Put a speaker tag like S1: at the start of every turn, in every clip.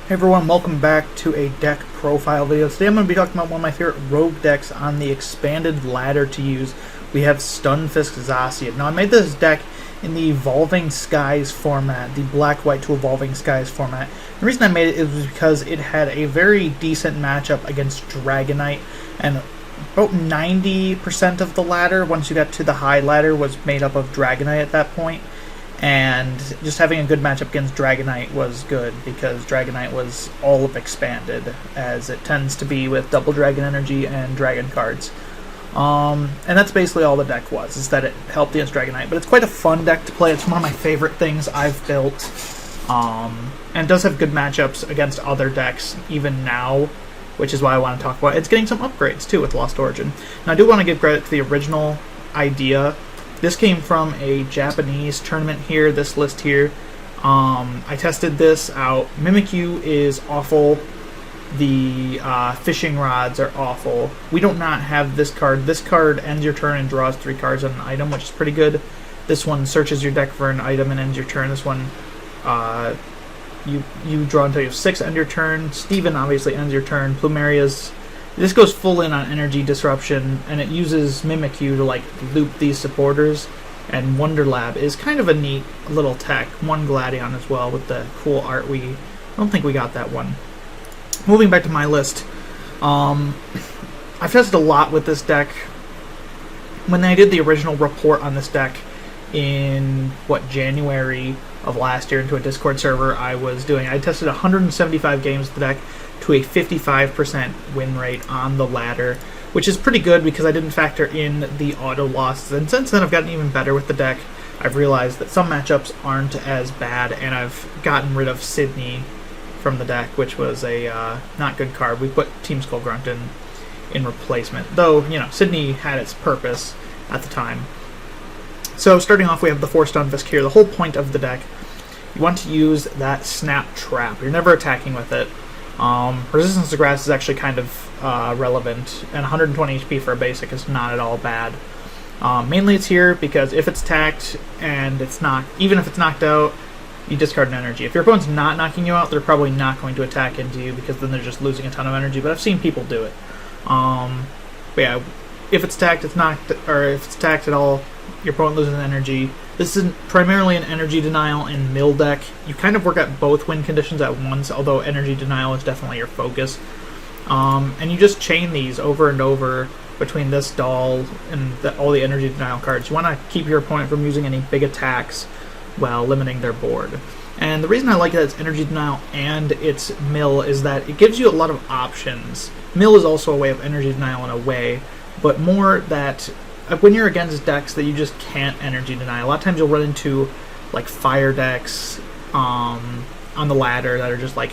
S1: Hey everyone, welcome back to a deck profile video. Today I'm going to be talking about one of my favorite rogue decks on the expanded ladder to use. We have Stunfisk Zacian. Now I made this deck in the Evolving Skies format, the Black-White to Evolving Skies format. The reason I made it was because it had a very decent matchup against Dragonite, and about 90% of the ladder, once you got to the high ladder, was made up of Dragonite at that point. And just having a good matchup against Dragonite was good, because Dragonite was all of expanded, as it tends to be with double Dragon Energy and Dragon cards. And that's basically all the deck was, is that it helped against Dragonite. But it's quite a fun deck to play. It's one of my favorite things I've built. And it does have good matchups against other decks, even now, which is why I want to talk about it. It's getting some upgrades, too, with Lost Origin. Now, I do want to give credit to the original idea. This came from a Japanese tournament here, this list here. I tested this out. Mimikyu is awful. The fishing rods are awful. We do not have this card. This card ends your turn and draws 3 cards on an item, which is pretty good. This one searches your deck for an item and ends your turn. This one, you draw until you have 6 end your turn. Steven obviously ends your turn. Plumeria's... This goes full in on Energy Disruption, and it uses Mimikyu to like loop these supporters, and Wonderlab is kind of a neat little tech. One Gladion as well with the cool art. I don't think we got that one. Moving back to my list, I've tested a lot with this deck. When I did the original report on this deck in, January of last year into a Discord server I tested 175 games with the deck to a 55% win rate on the ladder, which is pretty good because I didn't factor in the auto losses. And since then I've gotten even better with the deck. I've realized that some matchups aren't as bad, and I've gotten rid of Sydney from the deck, which was a not good card. We put Team Skull Grunt in replacement, though, Sydney had its purpose at the time. So starting off, we have the 4 Stunfisk here. The whole point of the deck, you want to use that Snap Trap. You're never attacking with it. Resistance to Grass is actually kind of relevant, and 120 HP for a basic is not at all bad. Mainly it's here because if it's attacked and even if it's knocked out, you discard an energy. If your opponent's not knocking you out, they're probably not going to attack into you, because then they're just losing a ton of energy, but I've seen people do it. But yeah, if it's attacked, if it's attacked at all, your opponent loses energy. This is primarily an energy denial and mill deck. You kind of work at both win conditions at once, although energy denial is definitely your focus. And you just chain these over and over between this doll and all the energy denial cards. You want to keep your opponent from using any big attacks while limiting their board. And the reason I like that it's energy denial and it's mill is that it gives you a lot of options. Mill is also a way of energy denial in a way, but more that when you're against decks that you just can't energy deny, a lot of times you'll run into like fire decks on the ladder that are just like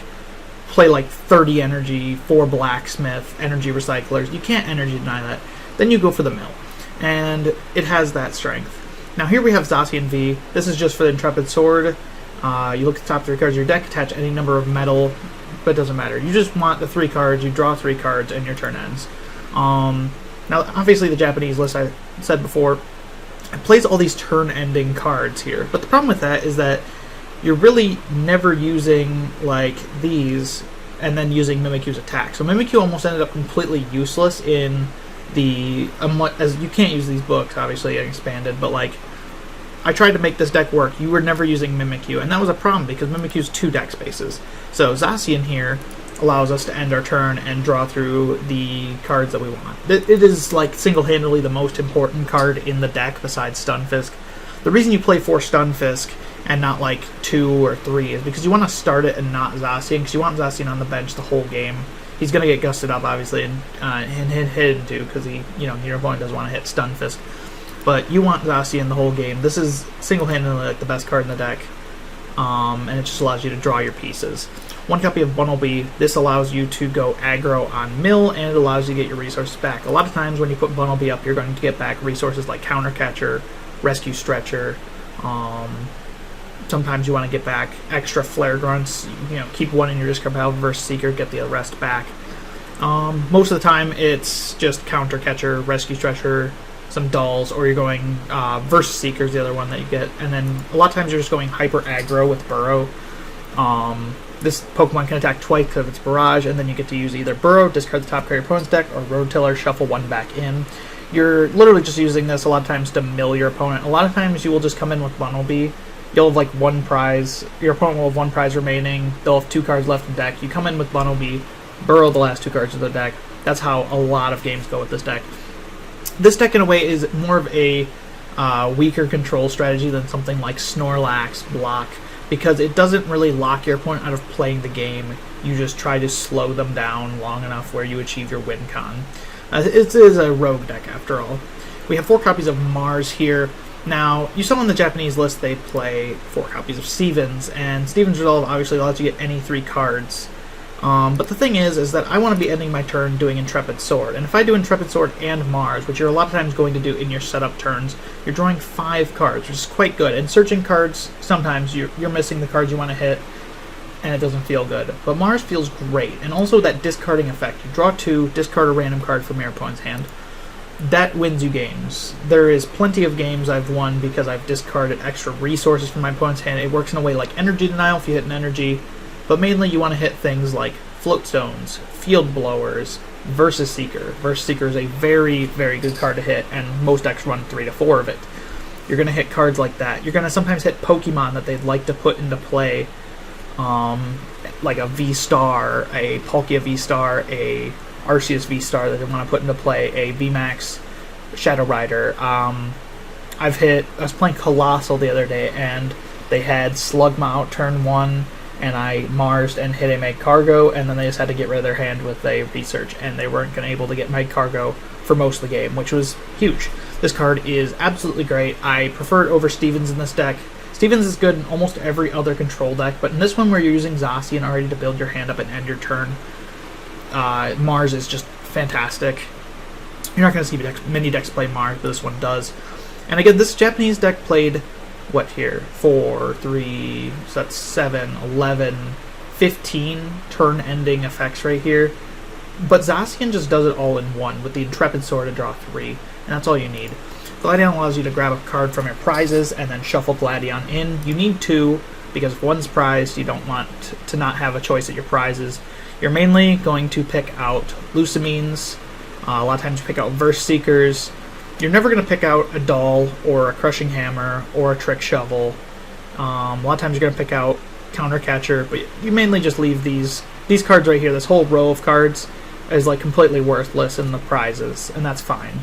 S1: play like 30 energy, 4 blacksmith, energy recyclers. You can't energy deny that. Then you go for the mill, and it has that strength. Now here we have Zacian V. This is just for the Intrepid Sword. You look at the top 3 cards of your deck, attach any number of metal, but it doesn't matter. You just want the 3 cards, you draw 3 cards, and your turn ends. Now, obviously, the Japanese list, I said before, it plays all these turn-ending cards here. But the problem with that is that you're really never using, like, these and then using Mimikyu's attack. So Mimikyu almost ended up completely useless in the... as you can't use these books, obviously, getting expanded, but, like, I tried to make this deck work. You were never using Mimikyu, and that was a problem because Mimikyu's 2 deck spaces. So Zacian here allows us to end our turn and draw through the cards that we want. It is like single-handedly the most important card in the deck besides Stunfisk. The reason you play 4 Stunfisk and not like 2 or 3 is because you want to start it and not Zacian, because you want Zacian on the bench the whole game. He's going to get gusted up, obviously, and hit into, because your opponent doesn't want to hit Stunfisk. But you want Zacian the whole game. This is single-handedly like the best card in the deck, and it just allows you to draw your pieces. 1 copy of Bunnelby. This allows you to go aggro on mill, and it allows you to get your resources back. A lot of times when you put Bunnelby up, you're going to get back resources like Counter Catcher, Rescue Stretcher. Sometimes you want to get back extra Flare Grunts. Keep 1 in your discard pile versus Seeker, get the rest back. Most of the time, it's just Counter Catcher, Rescue Stretcher, some dolls, or you're going versus Seeker's the other one that you get. And then a lot of times you're just going hyper aggro with Burrow. This Pokemon can attack twice because of its barrage, and then you get to use either Burrow, discard the top card of your opponent's deck, or Rotiller, shuffle one back in. You're literally just using this a lot of times to mill your opponent. A lot of times you will just come in with Bunnelby. You'll have like one prize. Your opponent will have one prize remaining. They'll have 2 cards left in the deck. You come in with Bunnelby, Burrow the last 2 cards of the deck. That's how a lot of games go with this deck. This deck, in a way, is more of a weaker control strategy than something like Snorlax, Block, because it doesn't really lock your opponent out of playing the game. You just try to slow them down long enough where you achieve your win con. It is a rogue deck, after all. We have 4 copies of Mars here. Now, you saw on the Japanese list they play 4 copies of Stevens, and Stevens Resolve obviously allows you to get any 3 cards. But the thing is that I want to be ending my turn doing Intrepid Sword, and if I do Intrepid Sword and Mars, which you're a lot of times going to do in your setup turns, you're drawing 5 cards, which is quite good. And searching cards, sometimes you're missing the cards you want to hit, and it doesn't feel good. But Mars feels great, and also that discarding effect. You draw 2, discard a random card from your opponent's hand. That wins you games. There is plenty of games I've won because I've discarded extra resources from my opponent's hand. It works in a way like Energy Denial if you hit an energy, but mainly you want to hit things like Float Stones, Field Blowers, Versus Seeker. Versus Seeker is a very, very good card to hit, and most decks run 3 to 4 of it. You're going to hit cards like that. You're going to sometimes hit Pokemon that they'd like to put into play, like a V-Star, a Palkia V-Star, a Arceus V-Star that they want to put into play, a VMAX Shadow Rider. I was playing Colossal the other day, and they had Slugma out turn 1, and I Marsed and hit a Magcargo, and then they just had to get rid of their hand with a Research, and they weren't going to able to get Magcargo for most of the game, which was huge. This card is absolutely great. I prefer it over Stevens in this deck. Stevens is good in almost every other control deck, but in this one where you're using Zacian already to build your hand up and end your turn, Mars is just fantastic. You're not going to see many decks play Mars, but this one does. And again, this Japanese deck played, what here? 4, 3, so that's 7, 11, 15 turn-ending effects right here. But Zacian just does it all in one, with the Intrepid Sword to draw 3, and that's all you need. Gladion allows you to grab a card from your prizes and then shuffle Gladion in. You need 2, because if one's prized, you don't want to not have a choice at your prizes. You're mainly going to pick out Lusamines. A lot of times you pick out Verse Seekers. You're never going to pick out a Doll or a Crushing Hammer or a Trick Shovel. A lot of times you're going to pick out Counter Catcher, but you mainly just leave these cards right here. This whole row of cards is like completely worthless in the prizes, and that's fine.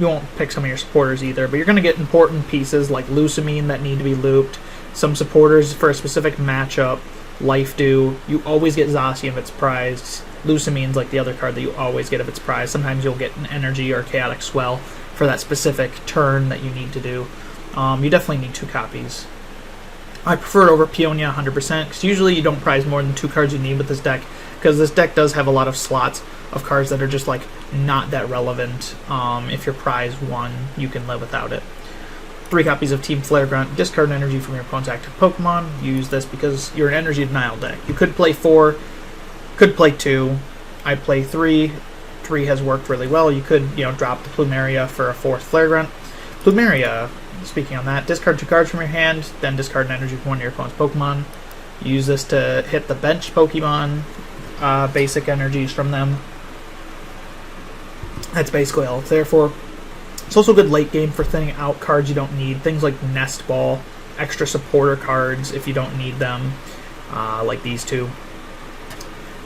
S1: You won't pick some of your supporters either, but you're going to get important pieces like Lusamine that need to be looped, some supporters for a specific matchup, Life Dew. You always get Zacian if it's prized. Lusamine's like the other card that you always get if it's prized. Sometimes you'll get an Energy or Chaotic Swell for that specific turn that you need to do. You definitely need 2 copies. I prefer it over Peonia 100%, because usually you don't prize more than 2 cards you need with this deck, because this deck does have a lot of slots of cards that are just like not that relevant. If you're prize 1, you can live without it. 3 copies of Team Flare Grunt. Discard an energy from your opponent's active Pokemon. Use this because you're an Energy Denial deck. You could play 4, could play 2. I play 3. 3 has worked really well. You could, drop the Plumeria for a 4th Flare Grunt. Plumeria, speaking on that, discard 2 cards from your hand, then discard an energy from one of your opponent's Pokemon. Use this to hit the bench Pokemon, basic energies from them. That's basically all it's there for. It's also a good late game for thinning out cards you don't need. Things like Nest Ball, extra supporter cards if you don't need them, like these 2.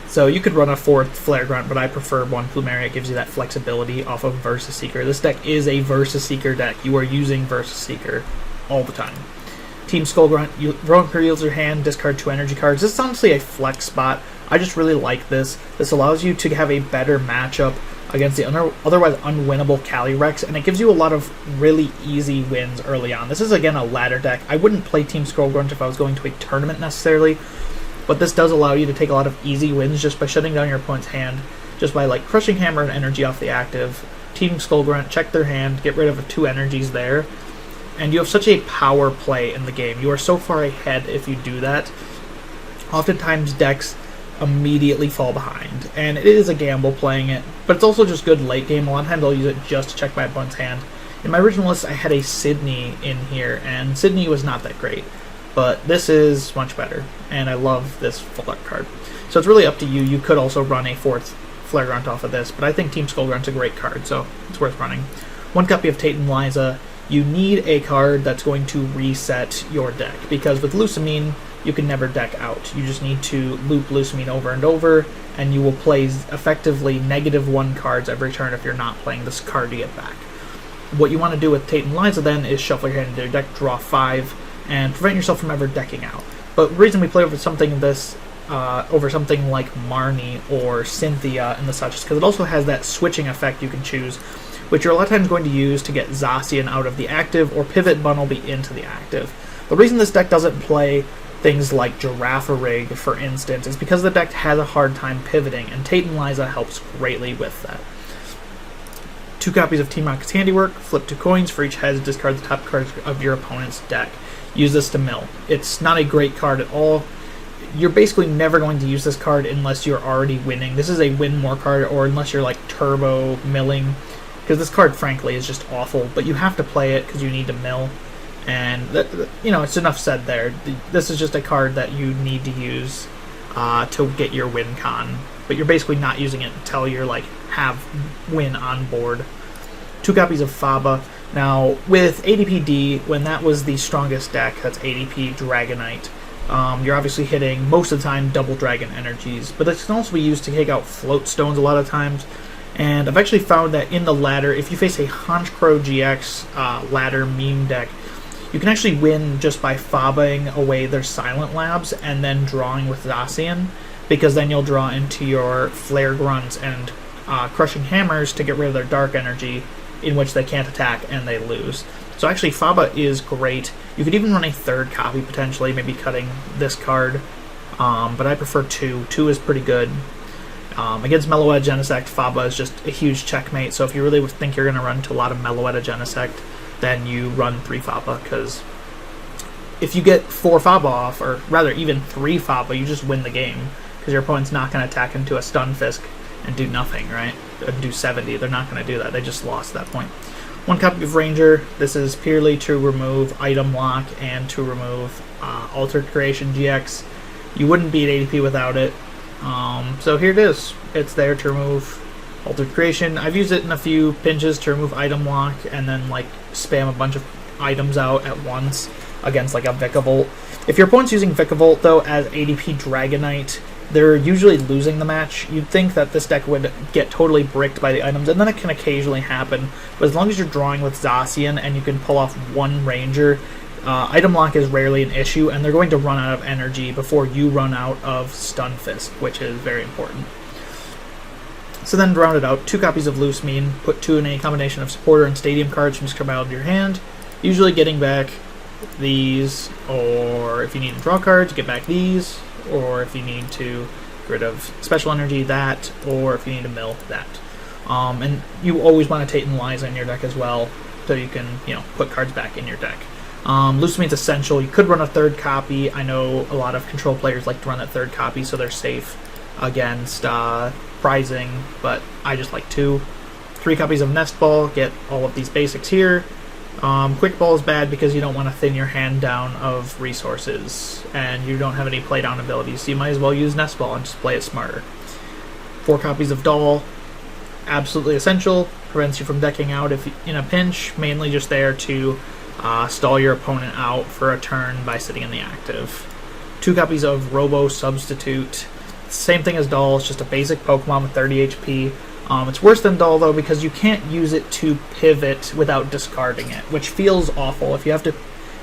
S1: So you could run a 4th Flare Grunt, but I prefer one Plumeria. It gives you that flexibility off of Versus Seeker. This deck is a Versus Seeker deck. You are using Versus Seeker all the time. Team Skull Grunt, you draw your hand, discard 2 energy cards. This is honestly a flex spot. I just really like this. This allows you to have a better matchup against the otherwise unwinnable Calyrex, and it gives you a lot of really easy wins early on. This is, again, a ladder deck. I wouldn't play Team Skull Grunt if I was going to a tournament necessarily, but this does allow you to take a lot of easy wins just by shutting down your opponent's hand, just by like Crushing Hammer and energy off the active. Team Skull Grunt, check their hand, get rid of 2 energies there, and you have such a power play in the game. You are so far ahead if you do that. Oftentimes decks immediately fall behind, and it is a gamble playing it, but it's also just good late game. A lot of times I'll use it just to check my opponent's hand. In my original list I had a Sydney in here, and Sydney was not that great. but this is much better, and I love this full art card. So it's really up to you. You could also run a 4th Flare Grunt off of this, but I think Team Skull Grunt's a great card, so it's worth running. 1 copy of Tate Liza. You need a card that's going to reset your deck, because with Lusamine, you can never deck out. You just need to loop Lusamine over and over, and you will play effectively -1 cards every turn if you're not playing this card to get back. What you want to do with Tate Liza then is shuffle your hand into your deck, draw 5, and prevent yourself from ever decking out. But the reason we play over something like Marnie or Cynthia and the such is because it also has that switching effect you can choose, which you're a lot of times going to use to get Zacian out of the active or pivot Bunnelby into the active. The reason this deck doesn't play things like Giraffe Rig, for instance, is because the deck has a hard time pivoting, and Tate Liza helps greatly with that. 2 copies of Team Rocket's Handiwork, flip 2 coins for each head, discard the top card of your opponent's deck. Use this to mill. It's not a great card at all. You're basically never going to use this card unless you're already winning. This is a win more card, or unless you're like turbo milling, because this card frankly is just awful, but you have to play it because you need to mill. And it's enough said there. This is just a card that you need to use to get your win con, but you're basically not using it until you're like have win on board. 2 copies of Faba. Now with ADPD, when that was the strongest deck, that's ADP Dragonite, you're obviously hitting most of the time double dragon energies, but this can also be used to take out float stones a lot of times. And I've actually found that in the ladder, if you face a Honchkrow GX ladder meme deck, you can actually win just by Fabaing away their Silent Labs and then drawing with Zacian, because then you'll draw into your Flare Grunts and Crushing Hammers to get rid of their Dark Energy, in which they can't attack and they lose. So actually Faba is great. You could even run a 3rd copy potentially, maybe cutting this card, but I prefer 2. 2 is pretty good. Against Meloetta Genesect, Faba is just a huge checkmate, so if you really think you're going to run into a lot of Meloetta Genesect, then you run 3 Faba, because if you get 4 Faba off, or rather even 3 Faba, you just win the game, because your opponent's not going to attack into a Stunfisk and do nothing, right? Do 70. They're not going to do that. They just lost that point. 1 copy of Ranger. This is purely to remove Item Lock and to remove Altered Creation GX. You wouldn't beat ADP without it. So here it is. It's there to remove Altered Creation. I've used it in a few pinches to remove Item Lock and then like spam a bunch of items out at once against like a Vikavolt. If your opponent's using Vikavolt though as ADP Dragonite, they're usually losing the match. You'd think that this deck would get totally bricked by the items, and then it can occasionally happen, but as long as you're drawing with Zacian and you can pull off 1 Ranger, Item Lock is rarely an issue, and they're going to run out of energy before you run out of Stunfisk, which is very important. So then to round it out, 2 copies of Lusamine, put 2 in a combination of supporter and stadium cards from discard out of your hand, usually getting back these, or if you need to draw cards, get back these, or if you need to get rid of special energy, that, or if you need to mill, that. And you always want to Tate Liza in your deck as well, so you can, put cards back in your deck. Lusamine's essential. You could run a 3rd copy. I know a lot of control players like to run that 3rd copy so they're safe against prizing, but I just like 2. 3 copies of Nest Ball, get all of these basics here. Quick Ball is bad because you don't want to thin your hand down of resources, and you don't have any play down abilities, so you might as well use Nest Ball and just play it smarter. 4 copies of Doll, absolutely essential, prevents you from decking out if in a pinch, mainly just there to stall your opponent out for a turn by sitting in the active. 2 copies of Robo Substitute, same thing as Doll, it's just a basic Pokemon with 30 HP. It's worse than Doll though because you can't use it to pivot without discarding it, which feels awful if you have to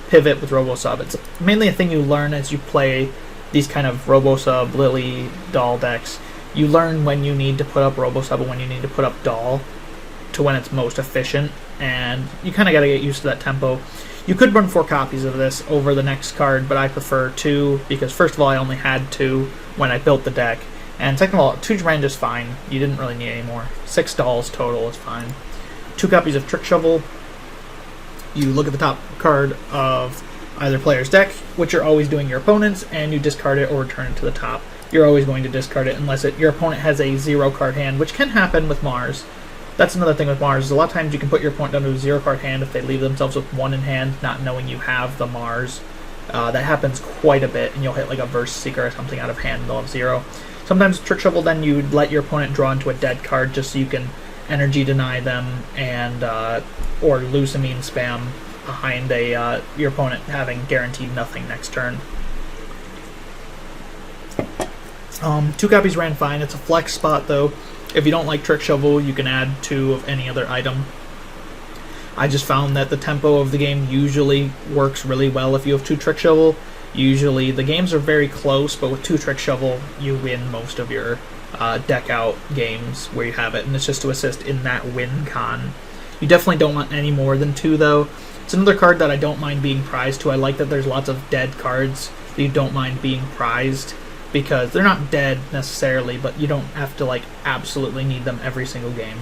S1: pivot with Robo Sub. It's mainly a thing you learn as you play these kind of Robo Sub, Lillie, Doll decks. You learn when you need to put up Robo Sub and when you need to put up Doll to when it's most efficient, and you kind of got to get used to that tempo. You could run 4 copies of this over the next card, but I prefer 2 because first of all I only had 2 when I built the deck. And second of all, 2 Drand is fine. You didn't really need any more. 6 Dolls total is fine. 2 copies of Trick Shovel. You look at the top card of either player's deck, which you're always doing your opponent's, and you discard it or return it to the top. You're always going to discard it unless your opponent has a 0-card hand, which can happen with Mars. That's another thing with Mars, is a lot of times you can put your opponent down to a 0-card hand if they leave themselves with 1 in hand, not knowing you have the Mars. That happens quite a bit, and you'll hit like a Verse Seeker or something out of hand, and they'll have 0. Sometimes Trick Shovel, then you let your opponent draw into a dead card just so you can energy deny them and or Lusamine spam behind your opponent having guaranteed nothing next turn. 2 copies ran fine. It's a flex spot though. If you don't like Trick Shovel, you can add 2 of any other item. I just found that the tempo of the game usually works really well if you have 2 Trick Shovel. Usually the games are very close, but with 2 Trick Shovel, you win most of your deck out games where you have it, and it's just to assist in that win con. You definitely don't want any more than 2 though. It's another card that I don't mind being prized to. I like that there's lots of dead cards that you don't mind being prized, because they're not dead necessarily, but you don't have to like absolutely need them every single game.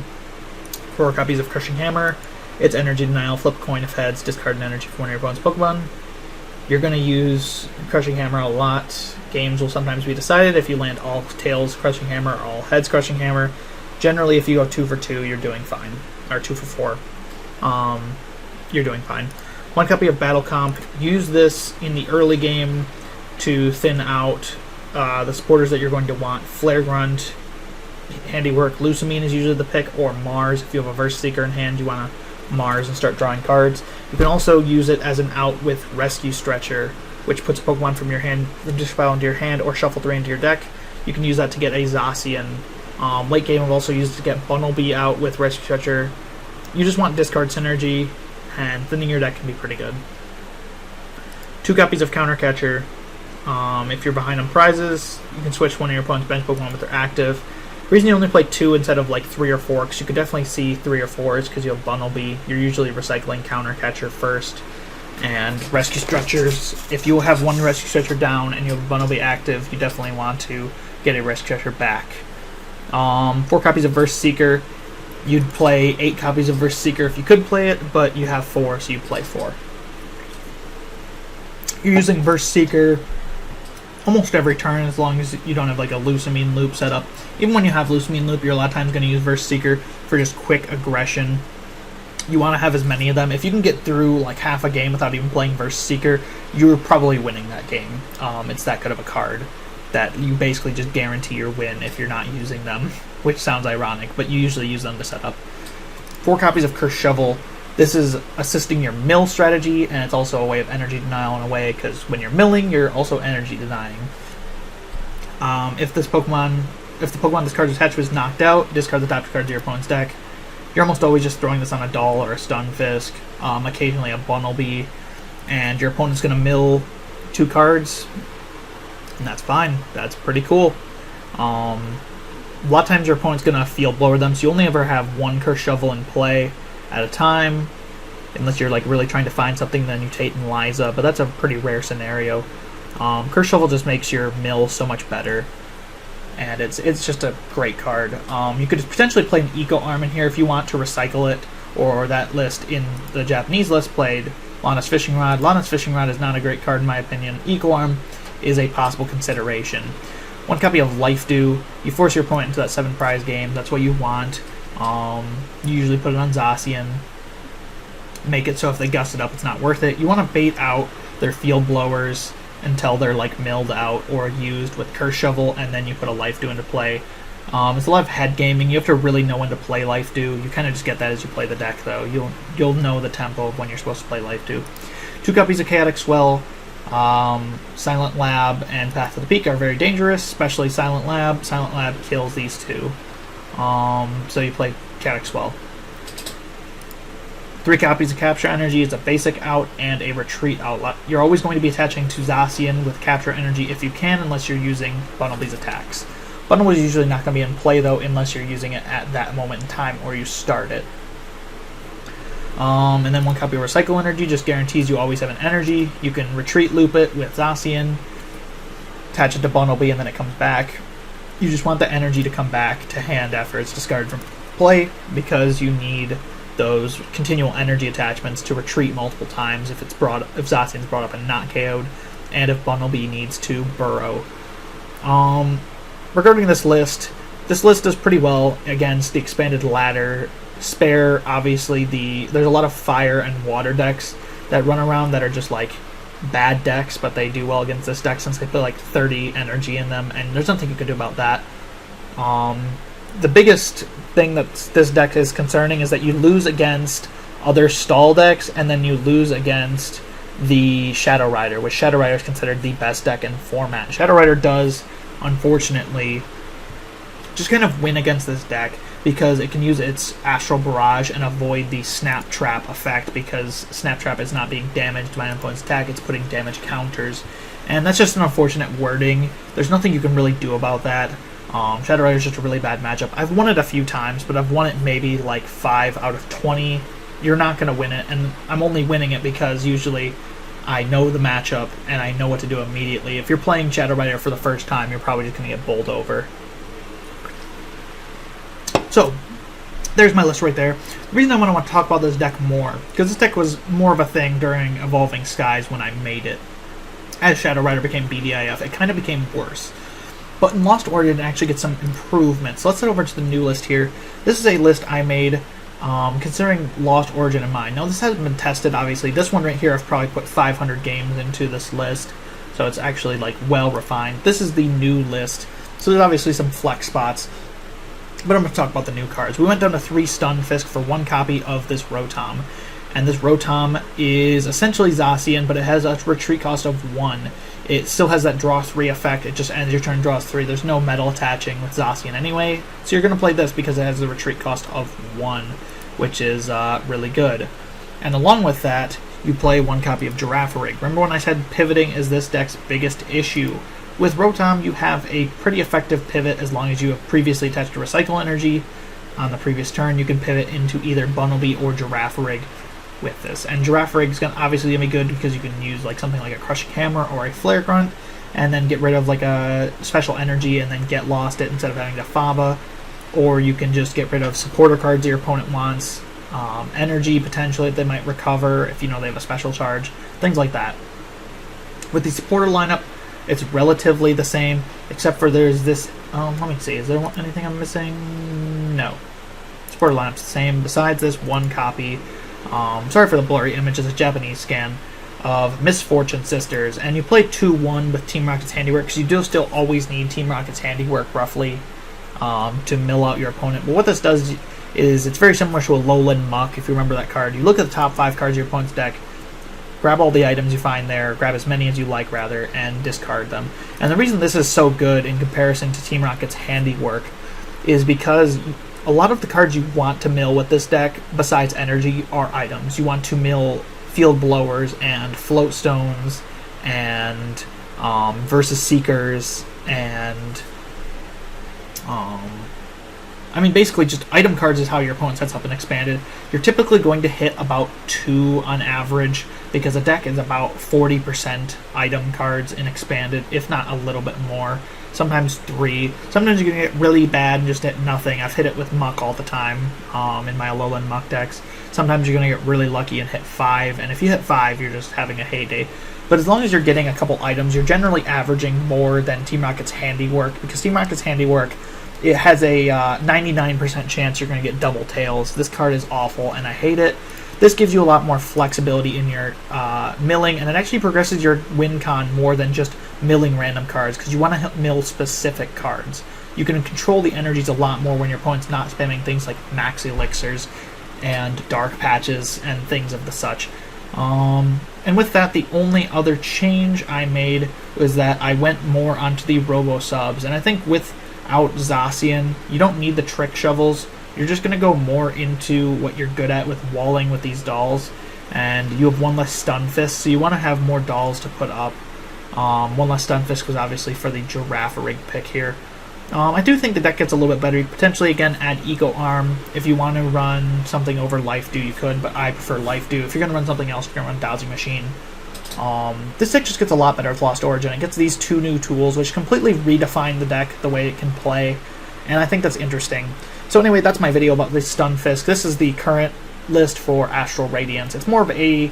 S1: 4 copies of Crushing Hammer. It's energy denial, flip coin if heads, discard an energy for one of your opponent's Pokemon. You're going to use Crushing Hammer a lot. Games will sometimes be decided if you land all tails Crushing Hammer or all heads Crushing Hammer. Generally, if you go 2 for 2, you're doing fine. Or 2 for 4. You're doing fine. 1 copy of Battle Comp. Use this in the early game to thin out the supporters that you're going to want. Flare Grunt, Handiwork, Lusamine is usually the pick, or Mars. If you have a Verse Seeker in hand, you want to Mars and start drawing cards. You can also use it as an out with Rescue Stretcher, which puts a Pokemon from your hand, discard into your hand, or shuffle 3 into your deck. You can use that to get a Zacian. Late game, I've also used it to get Bunnelby out with Rescue Stretcher. You just want discard synergy, and thinning your deck can be pretty good. 2 copies of Counter Catcher. If you're behind on prizes, you can switch one of your opponent's bench Pokemon if they're active. The reason you only play 2 instead of like 3 or 4, because you could definitely see 3 or 4 is because you have Bunnelby. You're usually recycling Counter Catcher first. And Rescue Stretchers, if you have 1 Rescue Stretcher down and you have Bunnelby active, you definitely want to get a Rescue Stretcher back. 4 copies of Verse Seeker. You'd play 8 copies of Verse Seeker if you could play it, but you have 4, so you play 4. You're using Verse Seeker almost every turn, as long as you don't have like a Lusamine loop set up. Even when you have Lusamine loop, you're a lot of times going to use Verse Seeker for just quick aggression. You want to have as many of them. If you can get through like half a game without even playing Verse Seeker, you're probably winning that game. It's that good of a card that you basically just guarantee your win if you're not using them, which sounds ironic, but you usually use them to set up. 4 copies of Cursed Shovel. This is assisting your mill strategy, and it's also a way of energy denial in a way, because when you're milling, you're also energy denying. If the Pokemon this card is attached to is knocked out, discard the top 2 cards of your opponent's deck. You're almost always just throwing this on a Doll or a Stunfisk, occasionally a Bunnelby, and your opponent's going to mill 2 cards, and that's fine. That's pretty cool. A lot of times your opponent's going to field blower them, so you only ever have 1 Cursed Shovel in play at a time, unless you're like really trying to find something, then you Tate Liza, but that's a pretty rare scenario. Cursed Shovel just makes your mill so much better, and it's just a great card. You could potentially play an Eco Arm in here if you want to recycle it, or that list in the Japanese list played Lana's Fishing Rod. Lana's Fishing Rod is not a great card in my opinion. Eco Arm is a possible consideration. 1 copy of Life Dew. You force your opponent into that 7 prize game. That's what you want. You usually put it on Zacian. Make it so if they gust it up, it's not worth it. You want to bait out their field blowers until they're like milled out or used with Cursed Shovel, and then you put a Life Dew into play. It's a lot of head gaming. You have to really know when to play Life Dew. You kind of just get that as you play the deck, though. You'll know the tempo of when you're supposed to play Life Dew. 2 copies of Chaotic Swell. Silent Lab and Path to the Peak are very dangerous, especially Silent Lab. Silent Lab kills these 2. So you play Chaotic Swell. 3 copies of Capture Energy. It's a basic out and a retreat outlet. You're always going to be attaching to Zacian with Capture Energy if you can, unless you're using Bunnelby's attacks. Bunnelby is usually not going to be in play though, unless you're using it at that moment in time or you start it. And then 1 copy of Recycle Energy just guarantees you always have an energy. You can retreat loop it with Zacian, attach it to Bunnelby, and then it comes back. You just want the energy to come back to hand after it's discarded from play, because you need those continual energy attachments to retreat multiple times if Zacian's brought up and not KO'd, and if Bunnelby needs to burrow. Regarding this list does pretty well against the expanded ladder. Spare, obviously, there's a lot of fire and water decks that run around that are just like bad decks, but they do well against this deck since they put like 30 energy in them, and there's nothing you can do about that. The biggest thing that this deck is concerning is that you lose against other stall decks, and then you lose against the Shadow Rider, which Shadow Rider is considered the best deck in format. Shadow Rider does, unfortunately, just kind of win against this deck because it can use its Astral Barrage and avoid the Snap Trap effect, because Snap Trap is not being damaged by an opponent's attack, it's putting damage counters. And that's just an unfortunate wording. There's nothing you can really do about that. Shadow Rider is just a really bad matchup. I've won it a few times, but I've won it maybe like 5 out of 20. You're not going to win it, and I'm only winning it because usually I know the matchup and I know what to do immediately. If you're playing Shadow Rider for the first time, you're probably just going to get bowled over. So, there's my list right there. The reason I want to talk about this deck more, because this deck was more of a thing during Evolving Skies when I made it. As Shadow Rider became BDIF, it kind of became worse. But in Lost Origin, it actually gets some improvements. So let's head over to the new list here. This is a list I made considering Lost Origin in mind. Now, this hasn't been tested, obviously. This one right here, I've probably put 500 games into this list, so it's actually like well refined. This is the new list, so there's obviously some flex spots, but I'm going to talk about the new cards. We went down to 3 Stunfisk for 1 copy of this Rotom, and this Rotom is essentially Zacian, but it has a retreat cost of 1. It still has that draw 3 effect. It just ends your turn, draws 3. There's no metal attaching with Zacian anyway, so you're going to play this because it has the retreat cost of 1, which is really good. And along with that, you play 1 copy of Girafarig. Remember when I said pivoting is this deck's biggest issue? With Rotom, you have a pretty effective pivot as long as you have previously attached a Recycle Energy. On the previous turn, you can pivot into either Bunnelby or Girafarig with this. And Girafarig is obviously going to be good because you can use like something like a Crushing Hammer or a Flare Grunt and then get rid of like a Special Energy and then get lost it instead of having to Faba. Or you can just get rid of supporter cards your opponent wants, energy potentially that they might recover if you know they have a special charge, things like that. With the supporter lineup, it's relatively the same, except for there's this, let me see, is there anything I'm missing? No. Supporter lineup's the same, besides this 1 copy, sorry for the blurry image, it's a Japanese scan, of Misfortune Sisters, and you play 2-1 with Team Rocket's Handiwork, because you do still always need Team Rocket's Handiwork, roughly, to mill out your opponent. But what this does is it's very similar to a Lowland Muck, if you remember that card. You look at the top 5 cards of your opponent's deck, grab all the items you find there, grab as many as you like, rather, and discard them. And the reason this is so good in comparison to Team Rocket's Handiwork is because a lot of the cards you want to mill with this deck, besides energy, are items. You want to mill Field Blowers and Float Stones and versus Seekers and I mean, basically just item cards is how your opponent sets up an expanded. You're typically going to hit about 2 on average because a deck is about 40% item cards in expanded, if not a little bit more. Sometimes 3. Sometimes you're going to get really bad and just hit nothing. I've hit it with Muck all the time in my Alolan Muck decks. Sometimes you're going to get really lucky and hit 5, and if you hit 5, you're just having a heyday. But as long as you're getting a couple items, you're generally averaging more than Team Rocket's Handiwork, because Team Rocket's Handiwork, it has a 99% chance you're going to get double tails. This card is awful, and I hate it. This gives you a lot more flexibility in your milling, and it actually progresses your win con more than just milling random cards, because you want to mill specific cards. You can control the energies a lot more when your opponent's not spamming things like max elixirs and dark patches and things of the such. And with that, the only other change I made was that I went more onto the Robo subs, and I think without Zacian, you don't need the Trick Shovels. You're just going to go more into what you're good at with walling with these dolls, and you have 1 less Stunfisk, so you want to have more dolls to put up. 1 less Stunfisk was obviously for the Girafarig pick here. I do think the deck gets a little bit better. You potentially, again, add Eco Arm. If you want to run something over Life Dew, you could, but I prefer Life Dew. If you're going to run something else, you're going to run Dowsing Machine. This deck just gets a lot better with Lost Origin. It gets these 2 new tools, which completely redefine the deck, the way it can play, and I think that's interesting. So anyway, that's my video about this Stunfisk. This is the current list for Astral Radiance. It's more of a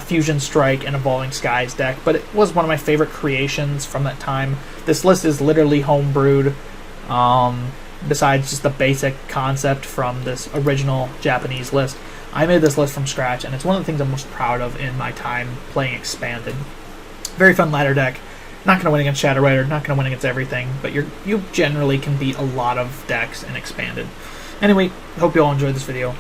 S1: Fusion Strike and Evolving Skies deck, but it was one of my favorite creations from that time. This list is literally homebrewed, besides just the basic concept from this original Japanese list. I made this list from scratch, and it's one of the things I'm most proud of in my time playing Expanded. Very fun ladder deck. Not going to win against Shadow Rider, not going to win against everything, but you generally can beat a lot of decks in Expanded. Anyway, hope you all enjoyed this video.